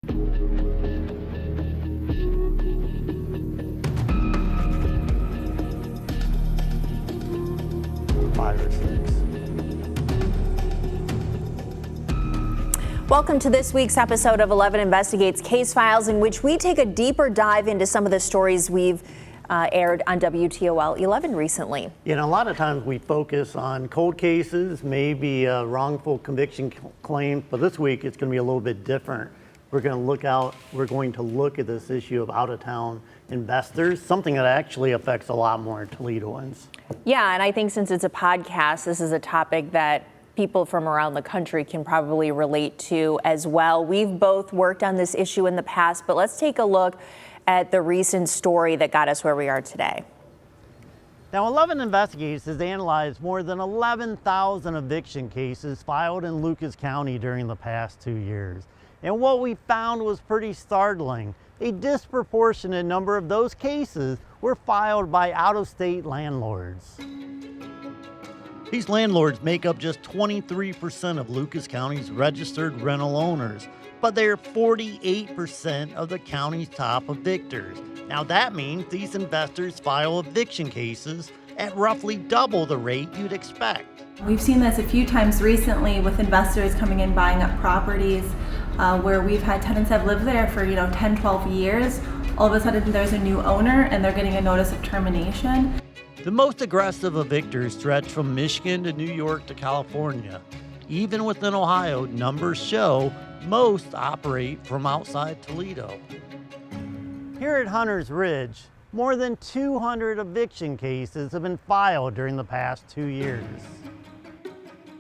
Five or six. Welcome to this week's episode of 11 Investigates Case Files, in which we take a deeper dive into some of the stories we've aired on WTOL 11 recently. You know, a lot of times we focus on cold cases, maybe wrongful conviction claims, but this week it's going to be a little bit different. We're going to look at this issue of out-of-town investors, something that actually affects a lot more Toledoans. Yeah, and I think since it's a podcast, this is a topic that people from around the country can probably relate to as well. We've both worked on this issue in the past, but let's take a look at the recent story that got us where we are today. Now, 11 Investigates has analyzed more than 11,000 eviction cases filed in Lucas County during the past 2 years. And what we found was pretty startling. A disproportionate number of those cases were filed by out-of-state landlords. These landlords make up just 23% of Lucas County's registered rental owners, but they're 48% of the county's top evictors. Now that means these investors file eviction cases at roughly double the rate you'd expect. We've seen this a few times recently with investors coming in buying up properties where we've had tenants have lived there for 10, 12 years. All of a sudden there's a new owner and they're getting a notice of termination. The most aggressive evictors stretch from Michigan to New York to California. Even within Ohio, numbers show most operate from outside Toledo. Here at Hunter's Ridge, more than 200 eviction cases have been filed during the past 2 years.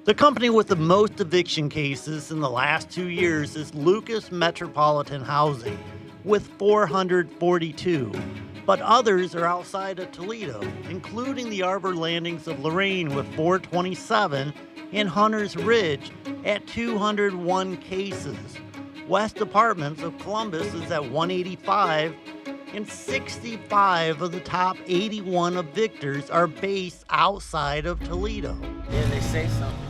The company with the most eviction cases in the last 2 years is Lucas Metropolitan Housing, with 442. But others are outside of Toledo, including the Arbor Landings of Lorain with 427 and Hunter's Ridge at 201 cases. West Apartments of Columbus is at 185, and 65 of the top 81 evictors are based outside of Toledo. Yeah, they say something.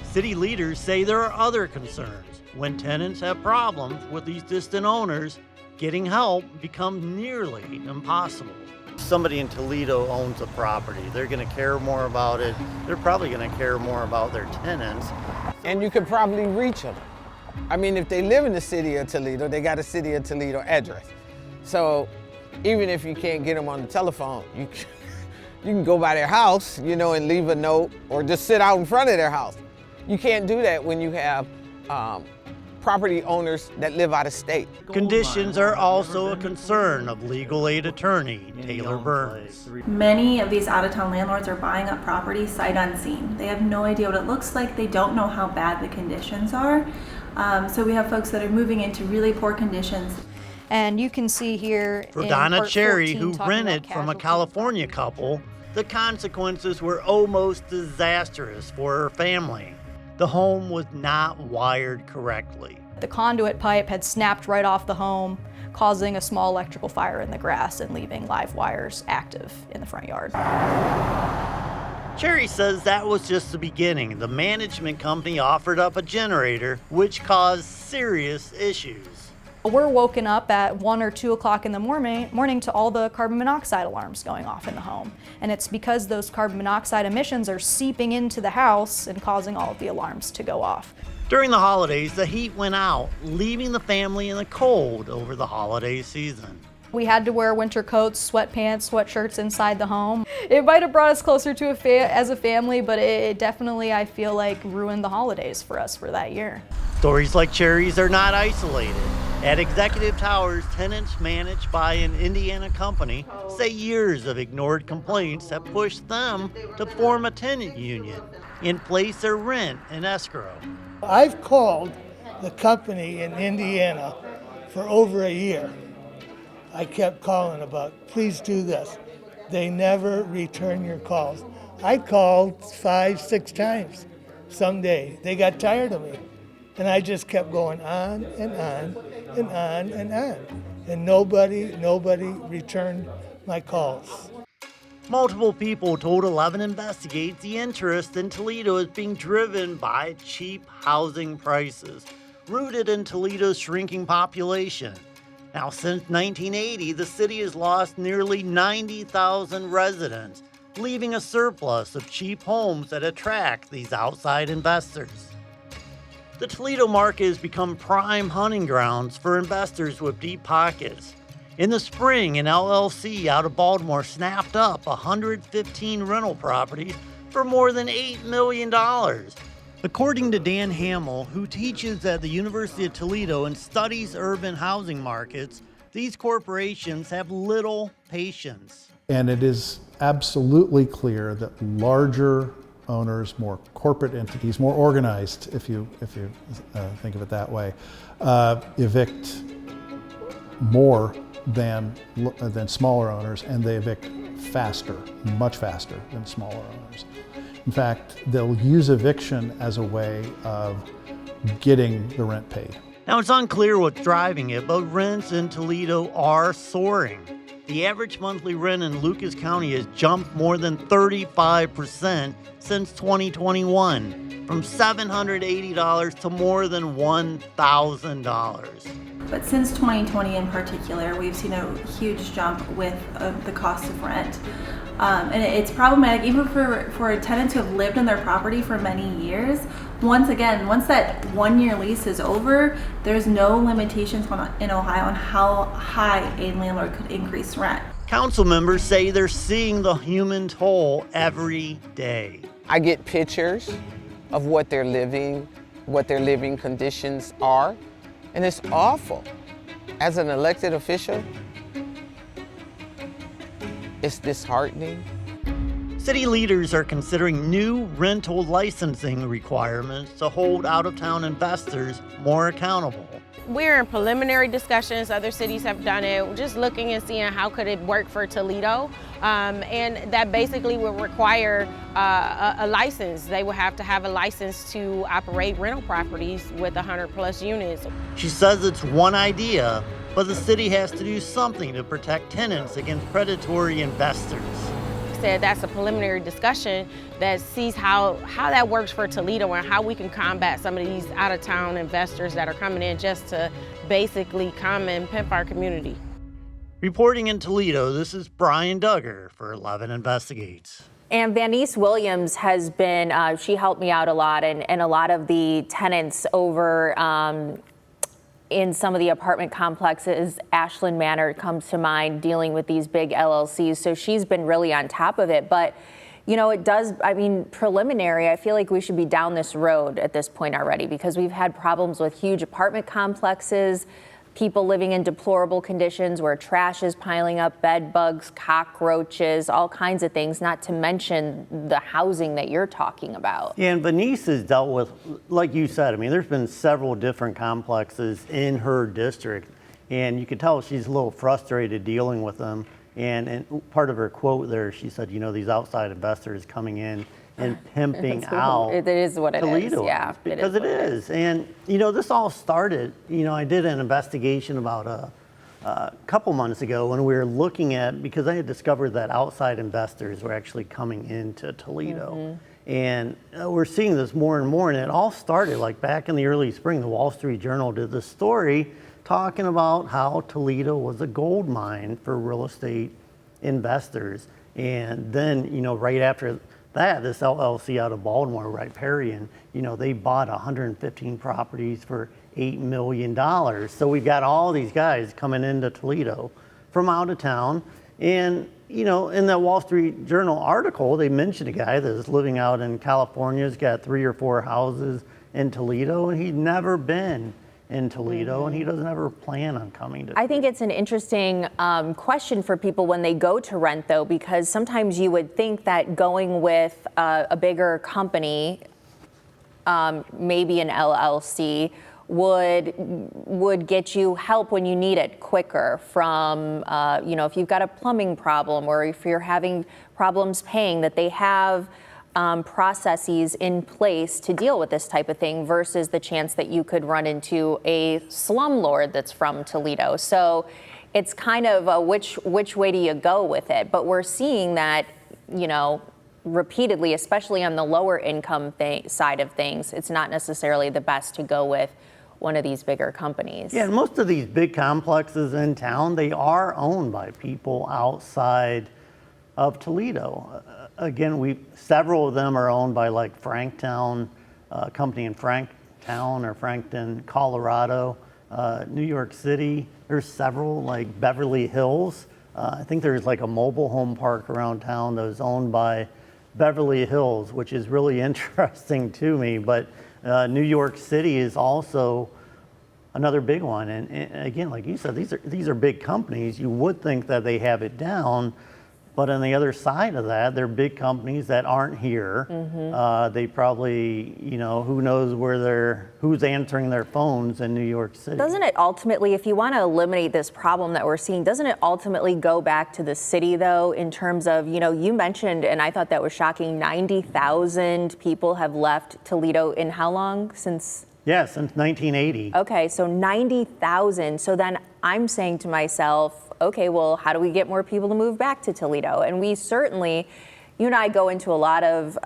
City leaders say there are other concerns. When tenants have problems with these distant owners, getting help becomes nearly impossible. Somebody in Toledo owns a property. They're going to care more about it. They're probably going to care more about their tenants. And you could probably reach them. I mean, if they live in the city of Toledo, they got a city of Toledo address. So even if you can't get them on the telephone, you can go by their house, and leave a note or just sit out in front of their house. You can't do that when you have property owners that live out of state. Conditions are also a concern of legal aid attorney Taylor Burns. Many of these out-of-town landlords are buying up property sight unseen. They have no idea what it looks like. They don't know how bad the conditions are. So we have folks that are moving into really poor conditions. And you can see here for in Donna part Cherry, 14, who rented from a California couple, the consequences were almost disastrous for her family. The home was not wired correctly. The conduit pipe had snapped right off the home, causing a small electrical fire in the grass and leaving live wires active in the front yard. Cherry says that was just the beginning. The management company offered up a generator, which caused serious issues. We're woken up at 1 or 2 o'clock in the morning to all the carbon monoxide alarms going off in the home. And it's because those carbon monoxide emissions are seeping into the house and causing all of the alarms to go off. During the holidays, the heat went out, leaving the family in the cold over the holiday season. We had to wear winter coats, sweatpants, sweatshirts inside the home. It might have brought us closer to as a family, but it definitely, I feel like, ruined the holidays for us for that year. Stories like Cherry's are not isolated. At Executive Towers, tenants managed by an Indiana company say years of ignored complaints have pushed them to form a tenant union and place their rent in escrow. I've called the company in Indiana for over a year. I kept calling about, please do this. They never return your calls. I called 5, 6 times someday. They got tired of me. And I just kept going on and on and on and on. And nobody returned my calls. Multiple people told 11 Investigates the interest in Toledo is being driven by cheap housing prices. rooted in Toledo's shrinking population. Now, since 1980, the city has lost nearly 90,000 residents, leaving a surplus of cheap homes that attract these outside investors. The Toledo market has become prime hunting grounds for investors with deep pockets. In the spring, an LLC out of Baltimore snapped up 115 rental properties for more than $8 million. According to Dan Hamill, who teaches at the University of Toledo and studies urban housing markets, these corporations have little patience. And it is absolutely clear that larger owners, more corporate entities, more organized, if you think of it that way, evict more than smaller owners, and they evict faster, much faster than smaller owners. In fact, they'll use eviction as a way of getting the rent paid. Now, it's unclear what's driving it, but rents in Toledo are soaring. The average monthly rent in Lucas County has jumped more than 35% since 2021, from $780 to more than $1,000. But since 2020 in particular, we've seen a huge jump with the cost of rent. And it's problematic even for tenants who have lived in their property for many years. Once that 1 year lease is over, there's no limitations in Ohio on how high a landlord could increase rent. Council members say they're seeing the human toll every day. I get pictures of what their living conditions are, and it's awful. As an elected official, it's disheartening. City leaders are considering new rental licensing requirements to hold out-of-town investors more accountable. We're in preliminary discussions. Other cities have done it. We're just looking and seeing how could it work for Toledo. And that basically would require a license. They would have to have a license to operate rental properties with 100+ units. She says it's one idea, but the city has to do something to protect tenants against predatory investors. Said that's a preliminary discussion that sees how that works for Toledo and how we can combat some of these out-of-town investors that are coming in just to basically come and pimp our community. Reporting in Toledo, this is Brian Duggar for 11 Investigates. And Vanice Williams has been, she helped me out a lot, and a lot of the tenants over in some of the apartment complexes, Ashland Manor comes to mind, dealing with these big LLCs. So she's been really on top of it. But, you know, it does, I mean, preliminary, I feel like we should be down this road at this point already, because we've had problems with huge apartment complexes, people living in deplorable conditions where trash is piling up, bed bugs, cockroaches, all kinds of things, not to mention the housing that you're talking about. Yeah, and Vanice has dealt with, like you said, I mean, there's been several different complexes in her district, and you could tell she's a little frustrated dealing with them. And part of her quote there, she said, you know, these outside investors coming in and pimping out It is what it Toledo. is, yeah. Because it is. And, you know, this all started, you know, I did an investigation about a couple months ago when we were looking at, because I had discovered that outside investors were actually coming into Toledo. Mm-hmm. And we're seeing this more and more, and it all started like back in the early spring. The Wall Street Journal did this story talking about how Toledo was a gold mine for real estate investors. And then, you know, right after that, this LLC out of Baltimore, Riparian, you know, they bought 115 properties for $8 million. So we've got all these guys coming into Toledo from out of town. And, you know, in that Wall Street Journal article, they mentioned a guy that's living out in California. He's got 3 or 4 houses in Toledo, and he'd never been in Toledo, and he doesn't ever plan on coming to Toledo. I think it's an interesting question for people when they go to rent, though, because sometimes you would think that going with a bigger company, maybe an LLC, would get you help when you need it quicker from, you know, if you've got a plumbing problem or if you're having problems paying, that they have processes in place to deal with this type of thing versus the chance that you could run into a slumlord that's from Toledo. So it's kind of a which way do you go with it? But we're seeing that, you know, repeatedly, especially on the lower income side of things, it's not necessarily the best to go with one of these bigger companies. Yeah, and most of these big complexes in town, they are owned by people outside of Toledo. Again, several of them are owned by like Franktown, company in Franktown or Frankton, Colorado, New York City. There's several like Beverly Hills. I think there's like a mobile home park around town that was owned by Beverly Hills, which is really interesting to me. But New York City is also another big one. And again, like you said, these are big companies. You would think that they have it down. But on the other side of that, they're big companies that aren't here. They probably, who knows who's answering their phones in New York City. Doesn't it ultimately, if you want to eliminate this problem that we're seeing, doesn't it ultimately go back to the city though, in terms of, you mentioned, and I thought that was shocking, 90,000 people have left Toledo in how long? Since 1980. Okay, so 90,000. So then I'm saying to myself, okay, well, how do we get more people to move back to Toledo? And we certainly, you and I go into a lot of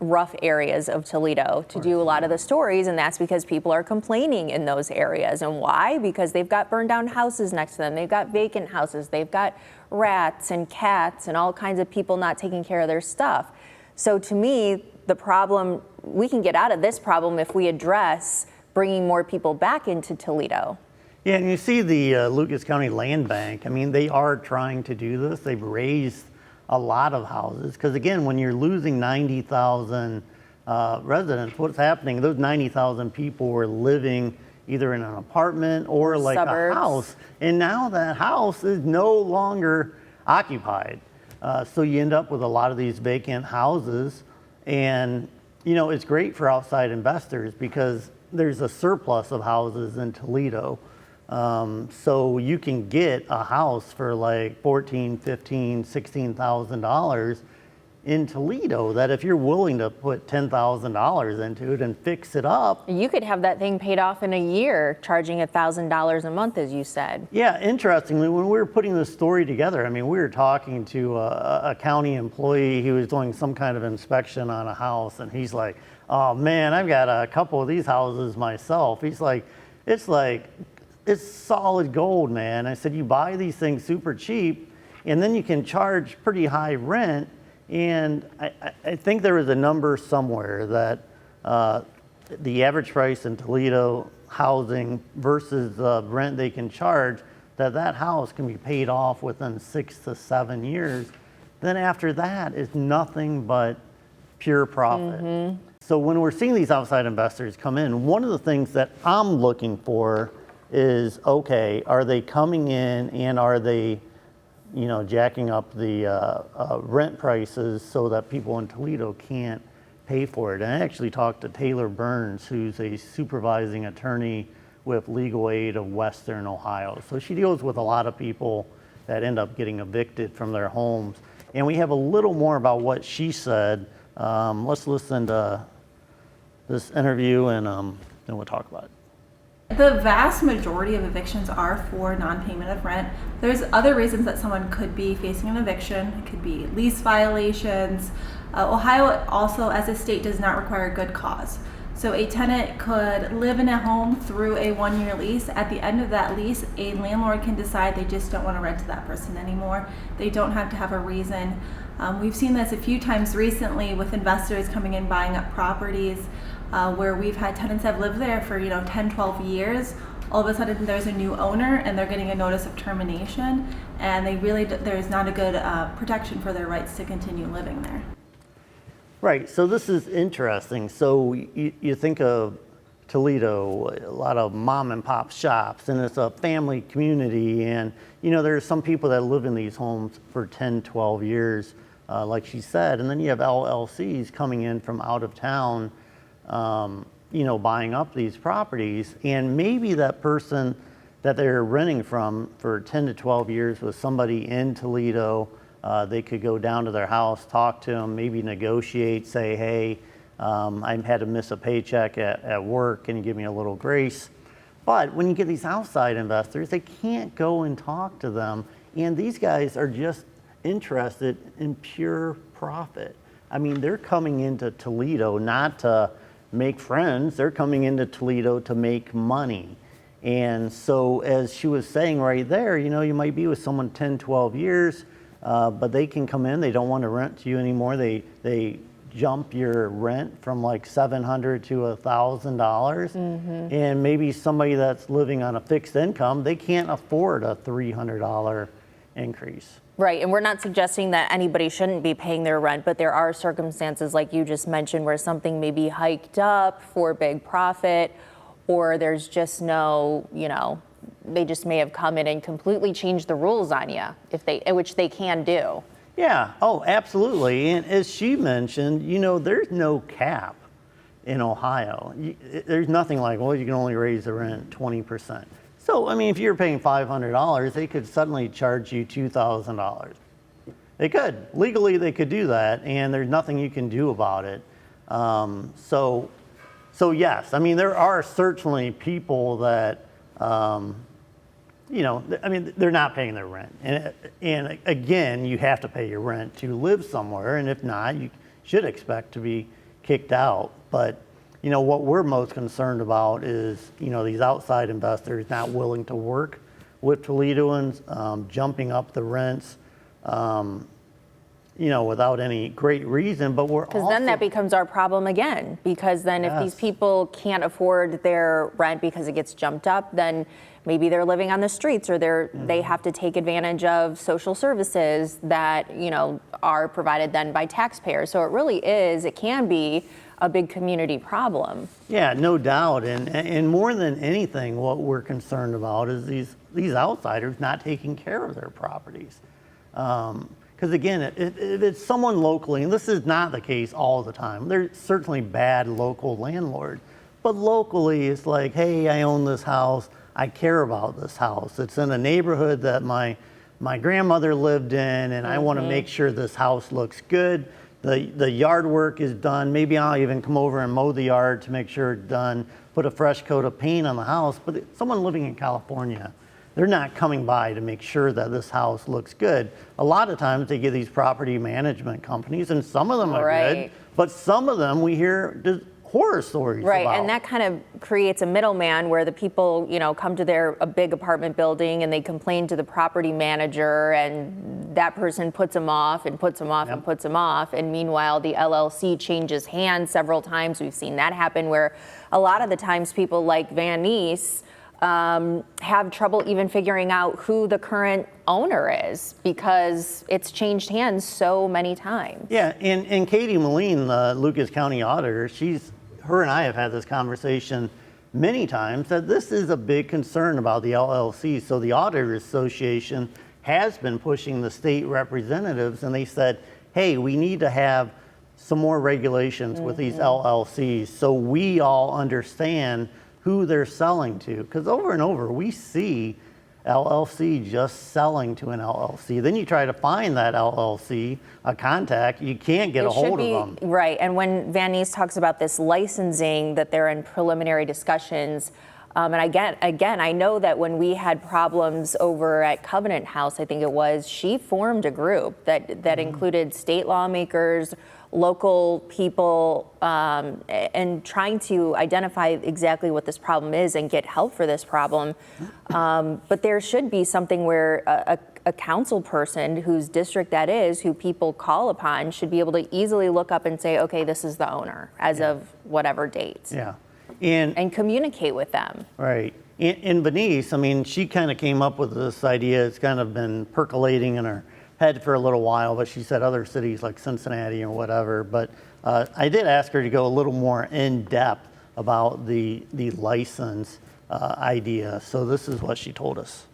rough areas of Toledo to do a lot of the stories, and that's because people are complaining in those areas. And why? Because they've got burned down houses next to them. They've got vacant houses. They've got rats and cats and all kinds of people not taking care of their stuff. So to me, the problem, we can get out of this problem if we address bringing more people back into Toledo. Yeah, and you see the Lucas County Land Bank. I mean, they are trying to do this. They've raised a lot of houses because, again, when you're losing 90,000 residents, what's happening? Those 90,000 people were living either in an apartment or like suburbs. A house, and now that house is no longer occupied. So you end up with a lot of these vacant houses, and it's great for outside investors because there's a surplus of houses in Toledo. So you can get a house for like $14,000, $15,000, $16,000 in Toledo that if you're willing to put $10,000 into it and fix it up. You could have that thing paid off in a year, charging $1,000 a month, as you said. Yeah, interestingly, when we were putting this story together, I mean, we were talking to a county employee who was doing some kind of inspection on a house, and he's like, oh man, I've got a couple of these houses myself. He's like, it's solid gold, man. I said, you buy these things super cheap, and then you can charge pretty high rent. And I think there was a number somewhere that the average price in Toledo housing versus the rent they can charge, that house can be paid off within 6 to 7 years. Then after that, it's nothing but pure profit. So when we're seeing these outside investors come in, one of the things that I'm looking for is, okay, are they coming in and are they, jacking up the rent prices so that people in Toledo can't pay for it? And I actually talked to Taylor Burns, who's a supervising attorney with Legal Aid of Western Ohio. So she deals with a lot of people that end up getting evicted from their homes. And we have a little more about what she said. Let's listen to this interview and then we'll talk about it. The vast majority of evictions are for non-payment of rent. There's other reasons that someone could be facing an eviction. It could be lease violations. Ohio also, as a state, does not require good cause. So a tenant could live in a home through a 1-year lease. At the end of that lease, a landlord can decide they just don't want to rent to that person anymore. They don't have to have a reason. We've seen this a few times recently with investors coming in buying up properties where we've had tenants that have lived there for 10, 12 years. All of a sudden there's a new owner and they're getting a notice of termination, and there's not a good protection for their rights to continue living there. Right, so this is interesting. So you think of Toledo, a lot of mom and pop shops, and it's a family community, and there's some people that live in these homes for 10, 12 years, like she said, and then you have LLCs coming in from out of town, buying up these properties, and maybe that person that they're renting from for 10 to 12 years was somebody in Toledo. They could go down to their house, talk to them, maybe negotiate, say, hey, I had to miss a paycheck at work, can you give me a little grace? But when you get these outside investors, they can't go and talk to them, and these guys are just interested in pure profit. I mean, they're coming into Toledo not to make friends. They're coming into Toledo to make money. And so as she was saying right there, you might be with someone 10, 12 years, but they can come in, they don't want to rent to you anymore. They jump your rent from like $700 to $1,000. And maybe somebody that's living on a fixed income, they can't afford a $300 increase. Right, and we're not suggesting that anybody shouldn't be paying their rent, but there are circumstances like you just mentioned where something may be hiked up for big profit, or there's just no, they just may have come in and completely changed the rules on you, which they can do. Yeah, oh, absolutely. And as she mentioned, there's no cap in Ohio. There's nothing like, well, you can only raise the rent 20%. So, if you're paying $500, they could suddenly charge you $2,000. They could. Legally, they could do that, and there's nothing you can do about it. So yes, there are certainly people that, they're not paying their rent. And again, you have to pay your rent to live somewhere, and if not, you should expect to be kicked out. But, what we're most concerned about is, these outside investors not willing to work with Toledoans, jumping up the rents, without any great reason, but because then that becomes our problem again, because then if these people can't afford their rent because it gets jumped up, then maybe they're living on the streets, or they have to take advantage of social services that, are provided then by taxpayers. So it can be a big community problem. Yeah, no doubt. And more than anything, what we're concerned about is these outsiders not taking care of their properties. Because again, if it's someone locally, and this is not the case all the time, there's certainly bad local landlords, but locally it's like, hey, I own this house, I care about this house. It's in a neighborhood that my grandmother lived in, and I want to make sure this house looks good. The yard work is done. Maybe I'll even come over and mow the yard to make sure it's done, put a fresh coat of paint on the house. But someone living in California, they're not coming by to make sure that this house looks good. A lot of times they get these property management companies, and some of them are good, but some of them we hear just horror stories about. And that kind of creates a middleman where the people, come to a big apartment building and they complain to the property manager, and that person puts them off and puts them off and puts them off. And meanwhile, the LLC changes hands several times. We've seen that happen where a lot of the times people like Van Ness have trouble even figuring out who the current owner is because it's changed hands so many times. Yeah, and Katie Moline, the Lucas County auditor, her and I have had this conversation many times that this is a big concern about the LLC. So the Auditors Association has been pushing the state representatives, and they said, hey, we need to have some more regulations with these LLCs so we all understand who they're selling to. Because over and over, we see LLC just selling to an LLC. Then you try to find that LLC, a contact, you can't get a hold of them. Right, and when Van Ness talks about this licensing, that they're in preliminary discussions, and again, I know that when we had problems over at Covenant House, I think it was, she formed a group that included state lawmakers, local people, and trying to identify exactly what this problem is and get help for this problem. But there should be something where a council person whose district that is, who people call upon, should be able to easily look up and say, okay, this is the owner as of whatever date. Yeah. And communicate with them. Right. And Denise, she kind of came up with this idea. It's kind of been percolating in her head for a little while, but she said other cities like Cincinnati or whatever. But I did ask her to go a little more in depth about the license idea. So this is what she told us.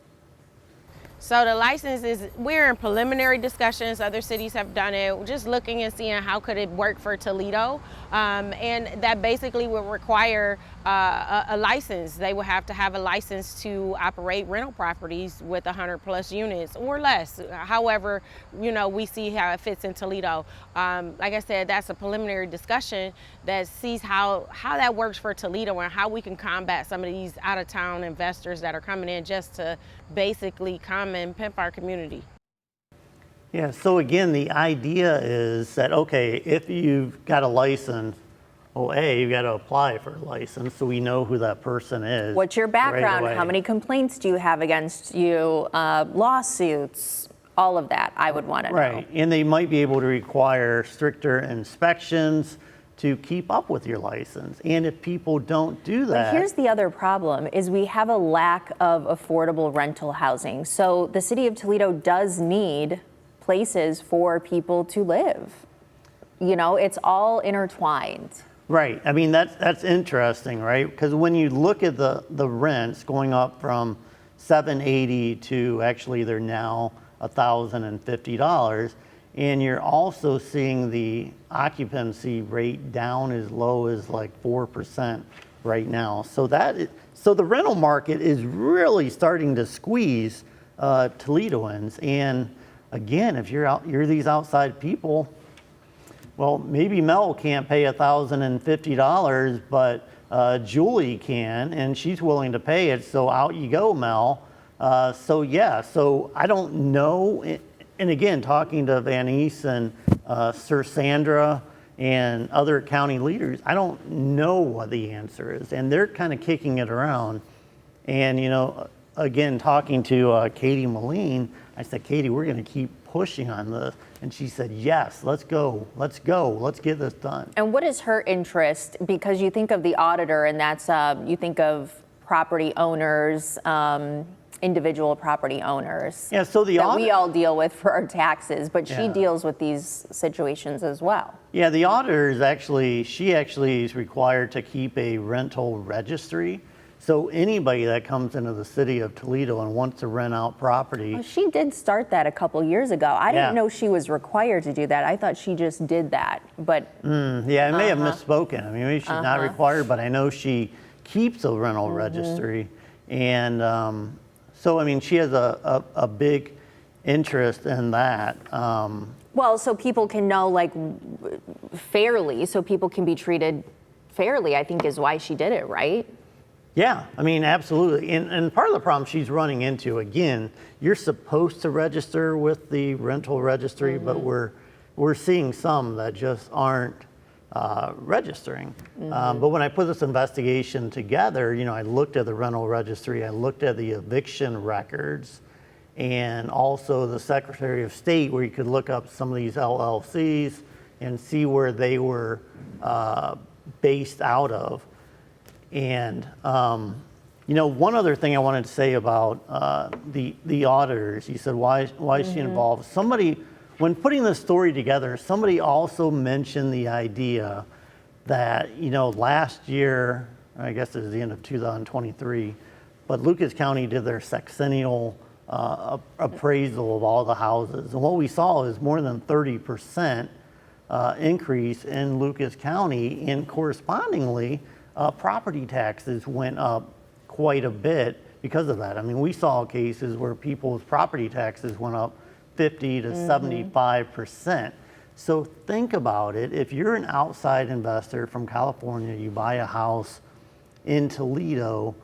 So the license we're in preliminary discussions. Other cities have done it. We're just looking and seeing how could it work for Toledo. And that basically would require a license. They would have to have a license to operate rental properties with 100+ units or less. However, we see how it fits in Toledo. Like I said, that's a preliminary discussion that sees how that works for Toledo and how we can combat some of these out-of-town investors that are coming in just to basically come and pimp our community. Yeah, so again, the idea is that, okay, if you've got a license, Well, A, you got to apply for a license so we know who that person is. What's your background? Right away. How many complaints do you have against you? Lawsuits, all of that I would want to know. Right, and they might be able to require stricter inspections to keep up with your license. And if people don't do that. But here's the other problem is we have a lack of affordable rental housing. So the city of Toledo does need places for people to live. You know, it's all intertwined. Right. I mean, that's interesting, right? Because when you look at the rents going up from $780 to actually they're now $1,050, and you're also seeing the occupancy rate down as low as like 4% right now. So the rental market is really starting to squeeze Toledoans. And again, if you're these outside people. Well, maybe Mel can't pay $1,050, but Julie can, and she's willing to pay it. So out you go, Mel. So I don't know. And again, talking to Van East and Sir Sandra and other county leaders, I don't know what the answer is, and they're kind of kicking it around. And again, talking to Katie Moline, I said, Katie, we're going to keep pushing on this. And she said, yes, let's go, let's get this done. And what is her interest? Because you think of the auditor, and that's, you think of property owners, individual property owners. Yeah, so the that we all deal with for our taxes, but she deals with these situations as well. Yeah, the auditor is she is required to keep a rental registry. So anybody that comes into the city of Toledo and wants to rent out property. Well, she did start that a couple years ago. I didn't know she was required to do that. I thought she just did that, but. Yeah, I may have misspoken. I mean, maybe she's not required, but I know she keeps a rental registry. And so, I mean, she has a big interest in that. Well, so people can know, like, fairly, so people can be treated fairly, I think is why she did it, right? Yeah, I mean, absolutely. And part of the problem she's running into, again, you're supposed to register with the rental registry, but we're seeing some that just aren't registering. But when I put this investigation together, I looked at the rental registry, I looked at the eviction records, and also the Secretary of State, where you could look up some of these LLCs and see where they were based out of. And one other thing I wanted to say about the auditors, you said, why is she involved? Somebody, when putting this story together, somebody also mentioned the idea that, last year, I guess it was the end of 2023, but Lucas County did their sexennial appraisal of all the houses. And what we saw is more than 30% increase in Lucas County, and correspondingly, property taxes went up quite a bit because of that. I mean, we saw cases where people's property taxes went up 50 to 75%. So think about it. If you're an outside investor from California, you buy a house in Toledo,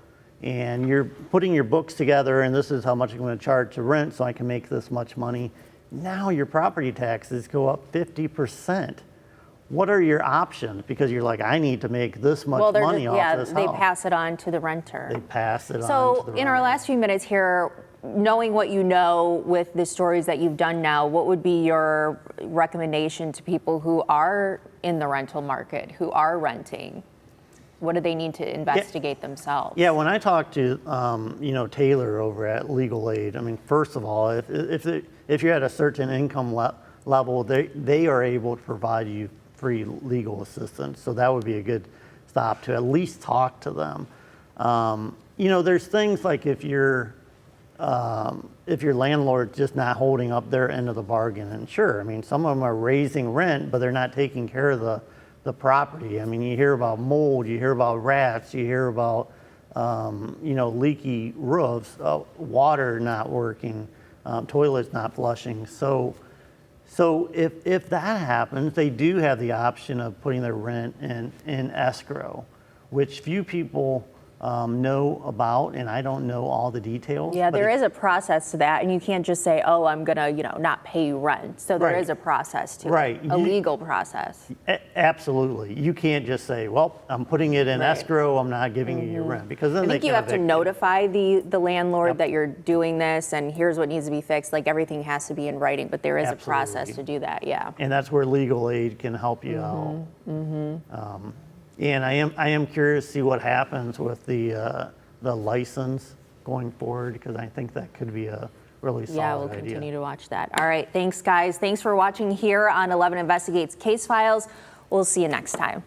and you're putting your books together, and this is how much I'm going to charge to rent so I can make this much money. Now your property taxes go up 50%. What are your options? Because you're like, I need to make this much money off this house. They pass it on to the renter. They pass it on to the So in our renter. last few minutes here, knowing what you know with the stories that you've done now, what would be your recommendation to people who are in the rental market, who are renting? What do they need to investigate themselves? Yeah, when I talk to Taylor over at Legal Aid, I mean, first of all, if you're at a certain income level, they are able to provide you free legal assistance. So that would be a good stop to at least talk to them. There's things like if your landlord's just not holding up their end of the bargain, and sure, I mean, some of them are raising rent, but they're not taking care of the property. I mean, you hear about mold, you hear about rats, you hear about leaky roofs, water not working, toilets not flushing. So if that happens, they do have the option of putting their rent in escrow, which few people know about, and I don't know all the details. Yeah, but there is a process to that, and you can't just say, "Oh, I'm gonna, not pay you rent." So there Right. is a process to Right. it, a legal process. Absolutely. You can't just say, well, I'm putting it in Right. escrow, I'm not giving you your rent, because then I they think you can have to evict you. notify the landlord Yep. that you're doing this, and here's what needs to be fixed. Like everything has to be in writing, but there is a process Absolutely. to do that. Yeah. And that's where legal aid can help you out. And I am curious to see what happens with the license going forward, because I think that could be a really solid Yeah, we'll idea. continue to watch that. All right, thanks guys. Thanks for watching here on 11 Investigates Case Files. We'll see you next time.